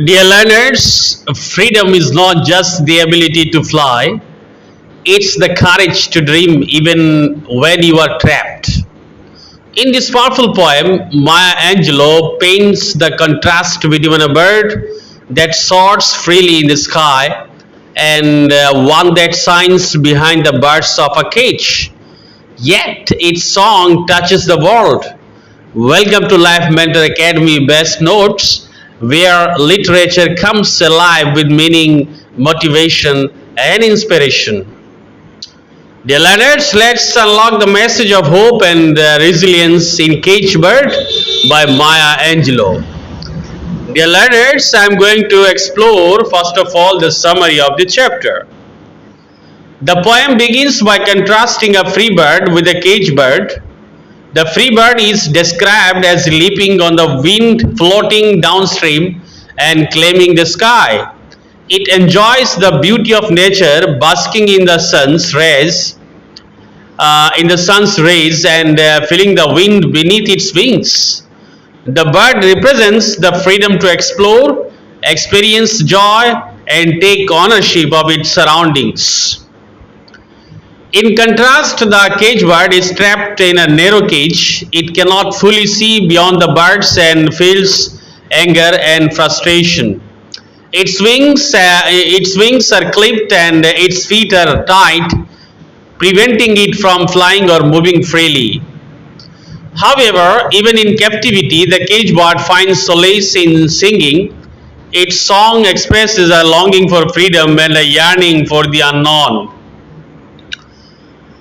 Dear learners, freedom is not just the ability to fly, it's the courage to dream even when you are trapped. In this powerful poem, Maya Angelou paints the contrast between a bird that soars freely in the sky and one that shines behind the bars of a cage. Yet its song touches the world. Welcome to Life Mentor Academy Best Notes, where literature comes alive with meaning, motivation, and inspiration. Dear learners, let's unlock the message of hope and resilience in Cage Bird by Maya Angelou. Dear learners, I'm going to explore first of all the summary of the chapter. The poem begins by contrasting a free bird with a cage bird. The free bird is described as leaping on the wind, floating downstream, and claiming the sky. It enjoys the beauty of nature, basking in the sun's rays, and feeling the wind beneath its wings. The bird represents the freedom to explore, experience joy, and take ownership of its surroundings. In contrast, the cage bird is trapped in a narrow cage. It cannot fully see beyond the birds and feels anger and frustration. Its wings are clipped and its feet are tied, preventing it from flying or moving freely. However, even in captivity, the cage bird finds solace in singing. Its song expresses a longing for freedom and a yearning for the unknown.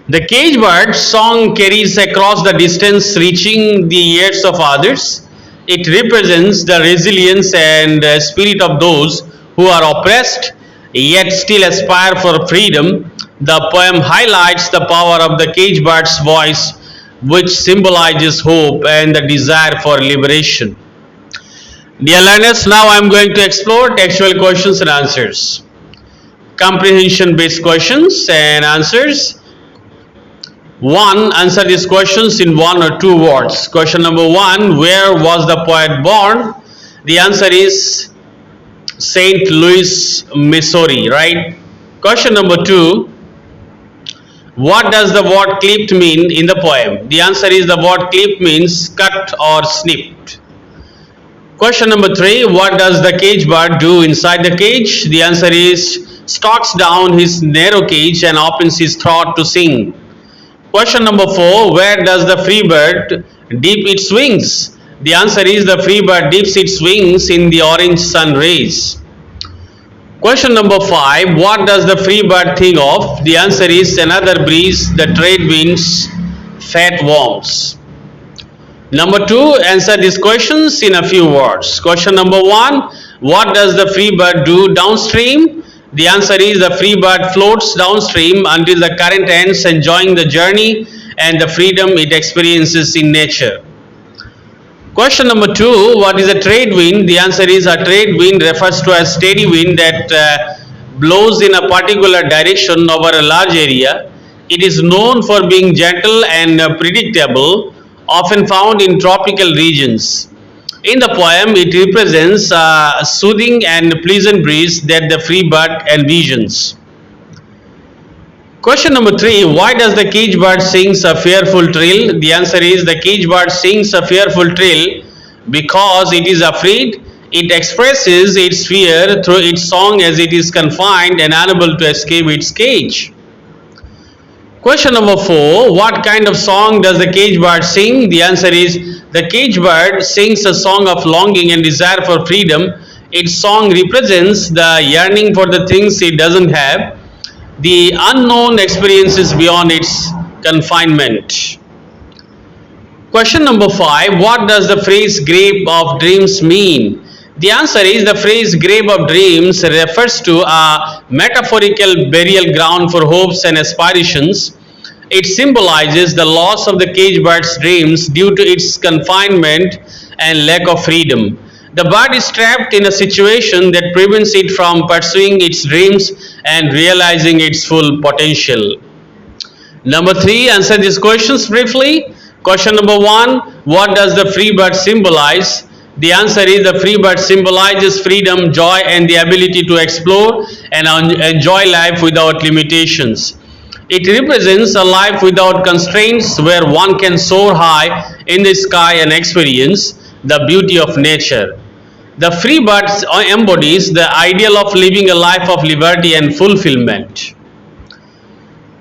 The cage bird's song carries across the distance, reaching the ears of others. It represents the resilience and spirit of those who are oppressed yet still aspire for freedom. The poem highlights the power of the cage bird's voice, which symbolizes hope and the desire for liberation. Dear learners, now I am going to explore textual questions and answers. Comprehension based questions and answers. 1. Answer these questions in one or two words. Question number 1. Where was the poet born? The answer is St. Louis, Missouri, right? Question number 2. What does the word clipped mean in the poem? The answer is the word clipped means cut or snipped. Question number 3. What does the cage bird do inside the cage? The answer is stalks down his narrow cage and opens his throat to sing. Question number 4. Where does the free bird dip its wings? The answer is the free bird dips its wings in the orange sun rays. Question number 5. What does the free bird think of? The answer is another breeze, the trade winds, fat worms. Number 2. Answer these questions in a few words. Question number 1. What does the free bird do downstream? The answer is the free bird floats downstream until the current ends, enjoying the journey and the freedom it experiences in nature. Question number 2. What is a trade wind? The answer is a trade wind refers to a steady wind that blows in a particular direction over a large area. It is known for being gentle and predictable, often found in tropical regions. In the poem, it represents a soothing and pleasant breeze that the free bird envisions. Question number 3. Why does the cage bird sings a fearful trill? The answer is the cage bird sings a fearful trill because it is afraid. It expresses its fear through its song as it is confined and unable to escape its cage. Question number 4. What kind of song does the cage bird sing? The answer is the cage bird sings a song of longing and desire for freedom. Its song represents the yearning for the things it doesn't have, the unknown experiences beyond its confinement. Question number 5. What does the phrase grave of dreams mean? The answer is the phrase grave of dreams refers to a metaphorical burial ground for hopes and aspirations. It symbolizes the loss of the cage bird's dreams due to its confinement and lack of freedom. The bird is trapped in a situation that prevents it from pursuing its dreams and realizing its full potential. Number 3, answer these questions briefly. Question number 1, what does the free bird symbolize? The answer is the free bird symbolizes freedom, joy, and the ability to explore and enjoy life without limitations. It represents a life without constraints where one can soar high in the sky and experience the beauty of nature. The free bird embodies the ideal of living a life of liberty and fulfillment.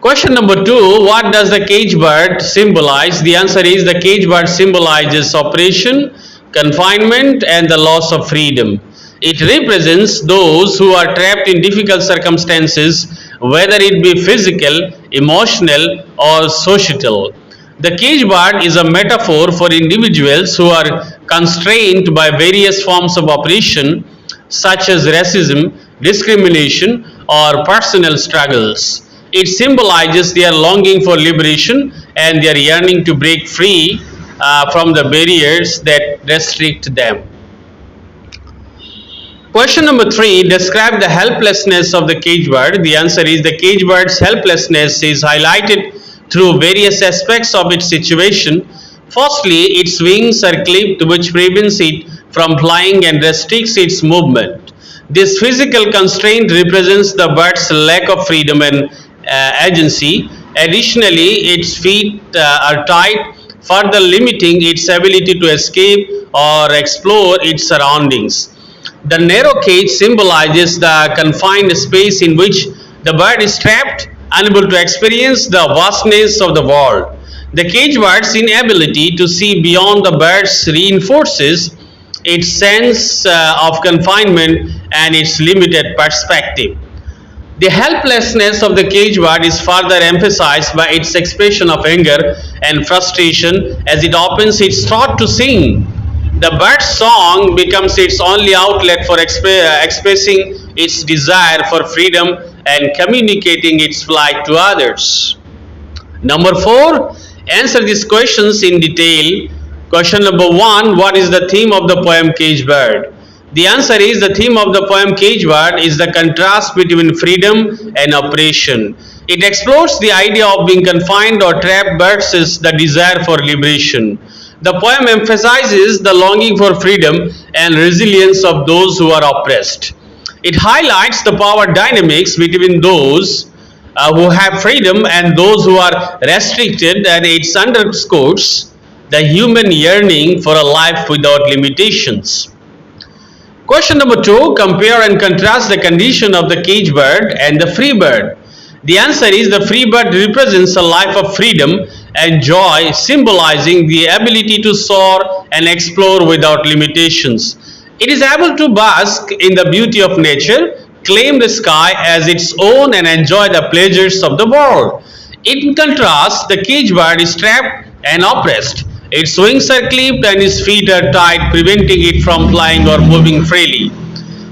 Question number two, what does the cage bird symbolize? The answer is the cage bird symbolizes oppression, confinement, and the loss of freedom. It represents those who are trapped in difficult circumstances, whether it be physical, emotional, or societal. The cage bird is a metaphor for individuals who are constrained by various forms of oppression, such as racism, discrimination, or personal struggles. It symbolizes their longing for liberation and their yearning to break free from the barriers that restrict them. Question number three, describe the helplessness of the cage bird. The answer is the cage bird's helplessness is highlighted through various aspects of its situation. Firstly, its wings are clipped, which prevents it from flying and restricts its movement. This physical constraint represents the bird's lack of freedom and agency. Additionally, its feet are tied, further limiting its ability to escape or explore its surroundings. The narrow cage symbolizes the confined space in which the bird is trapped, unable to experience the vastness of the world. The cage bird's inability to see beyond the birds reinforces its sense of confinement and its limited perspective. The helplessness of the cage bird is further emphasized by its expression of anger and frustration as it opens its throat to sing. The bird's song becomes its only outlet for expressing its desire for freedom and communicating its plight to others. Number four, answer these questions in detail. Question number one, what is the theme of the poem Cage Bird? The answer is the theme of the poem Cage Bird is the contrast between freedom and oppression. It explores the idea of being confined or trapped versus the desire for liberation. The poem emphasizes the longing for freedom and resilience of those who are oppressed. It highlights the power dynamics between those who have freedom and those who are restricted, and it underscores the human yearning for a life without limitations. Question number two, compare and contrast the condition of the cage bird and the free bird. The answer is the free bird represents a life of freedom and joy, symbolizing the ability to soar and explore without limitations. It is able to bask in the beauty of nature, claim the sky as its own, and enjoy the pleasures of the world. In contrast, the cage bird is trapped and oppressed. Its wings are clipped and its feet are tied, preventing it from flying or moving freely.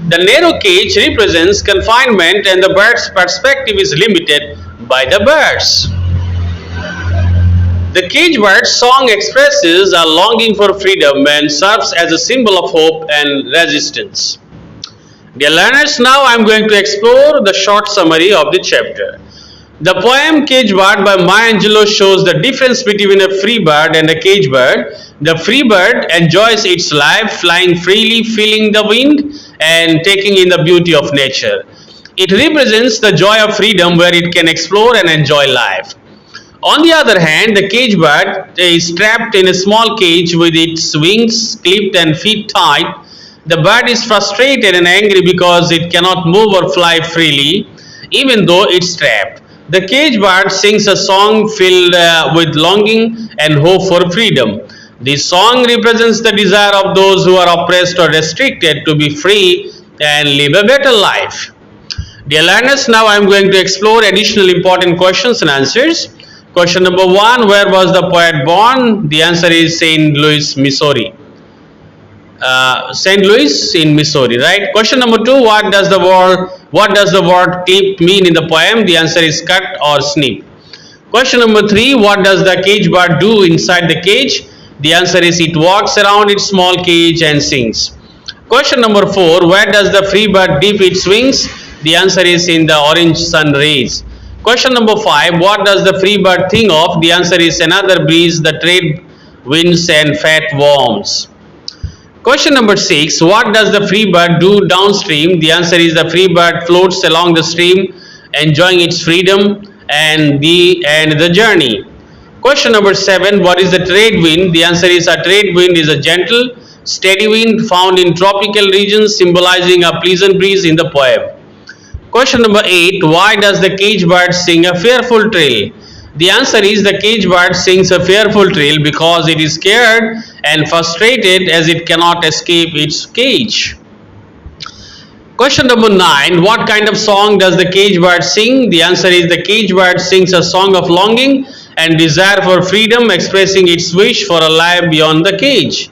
The narrow cage represents confinement, and the bird's perspective is limited by the birds. The cage bird's song expresses a longing for freedom and serves as a symbol of hope and resistance. Dear learners, now I am going to explore the short summary of the chapter. The poem Cage Bird by Maya Angelou shows the difference between a free bird and a cage bird. The free bird enjoys its life, flying freely, feeling the wind, and taking in the beauty of nature. It represents the joy of freedom where it can explore and enjoy life. On the other hand, the cage bird is trapped in a small cage with its wings clipped and feet tied. The bird is frustrated and angry because it cannot move or fly freely, even though it's trapped. The cage bird sings a song filled with longing and hope for freedom. This song represents the desire of those who are oppressed or restricted to be free and live a better life. Dear learners, now I am going to explore additional important questions and answers. Question number one, where was the poet born? The answer is St. Louis, Missouri. St. Louis in Missouri, right? Question number two, what does the word clip mean in the poem? The answer is cut or snip. Question number three, what does the cage bird do inside the cage? The answer is it walks around its small cage and sings. Question number four, where does the free bird dip its wings? The answer is in the orange sun rays. Question number five, what does the free bird think of? The answer is another breeze, the trade winds and fat worms. Question number 6. What does the free bird do downstream? The answer is the free bird floats along the stream, enjoying its freedom and the journey. Question number 7. What is the trade wind? The answer is a trade wind is a gentle, steady wind found in tropical regions, symbolizing a pleasant breeze in the poem. Question number 8. Why does the cage bird sing a fearful trill? The answer is the cage bird sings a fearful trill because it is scared and frustrated as it cannot escape its cage. Question number 9. What kind of song does the cage bird sing? The answer is the cage bird sings a song of longing and desire for freedom, expressing its wish for a life beyond the cage.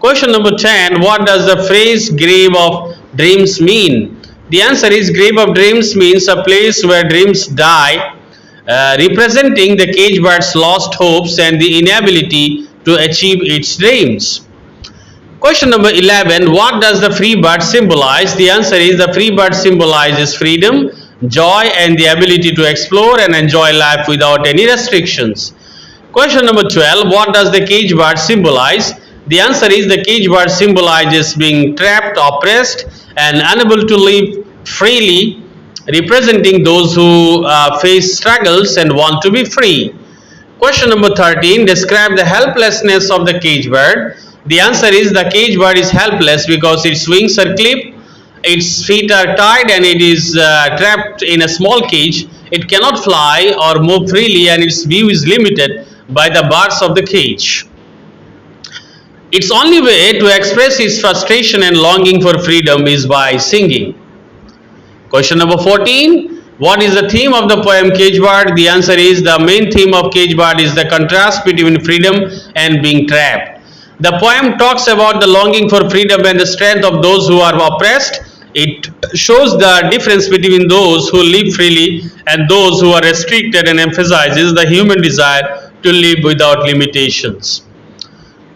Question number 10. What does the phrase grave of dreams mean? The answer is grave of dreams means a place where dreams die, representing the cage bird's lost hopes and the inability to achieve its dreams. Question number 11. What does the free bird symbolize? The answer is the free bird symbolizes freedom, joy, and the ability to explore and enjoy life without any restrictions. Question number 12. What does the cage bird symbolize? The answer is the cage bird symbolizes being trapped, oppressed, and unable to live freely, representing those who face struggles and want to be free. Question number 13. Describe the helplessness of the cage bird. The answer is the cage bird is helpless because its wings are clipped, its feet are tied, and it is trapped in a small cage. It cannot fly or move freely, and its view is limited by the bars of the cage. Its only way to express its frustration and longing for freedom is by singing. Question number 14. What is the theme of the poem Cage Bird? The answer is the main theme of Cage Bird is the contrast between freedom and being trapped. The poem talks about the longing for freedom and the strength of those who are oppressed. It shows the difference between those who live freely and those who are restricted and emphasizes the human desire to live without limitations.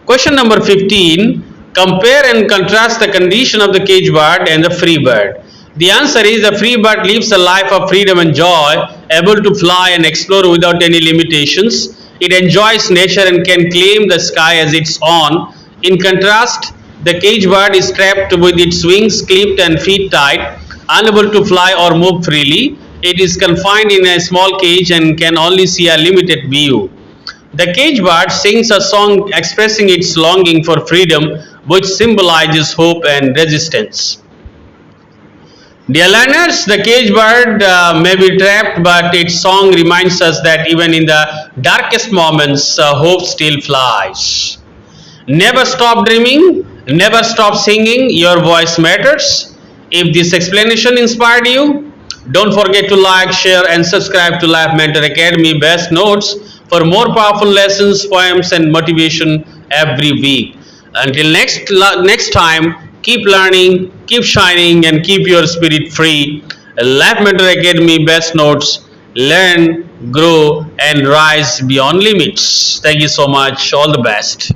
Question number 15. Compare and contrast the condition of the cage bird and the free bird. The answer is the free bird lives a life of freedom and joy, able to fly and explore without any limitations. It enjoys nature and can claim the sky as its own. In contrast, the cage bird is trapped with its wings clipped and feet tied, unable to fly or move freely. It is confined in a small cage and can only see a limited view. The cage bird sings a song expressing its longing for freedom, which symbolizes hope and resistance. Dear learners, the cage bird may be trapped, but its song reminds us that even in the darkest moments, hope still flies. Never stop dreaming, never stop singing, your voice matters. If this explanation inspired you, don't forget to like, share, and subscribe to Life Mentor Academy Best Notes for more powerful lessons, poems, and motivation every week. Until next time, keep learning, keep shining, and keep your spirit free. Life Mentor Academy Best Notes. Learn, grow, and rise beyond limits. Thank you so much. All the best.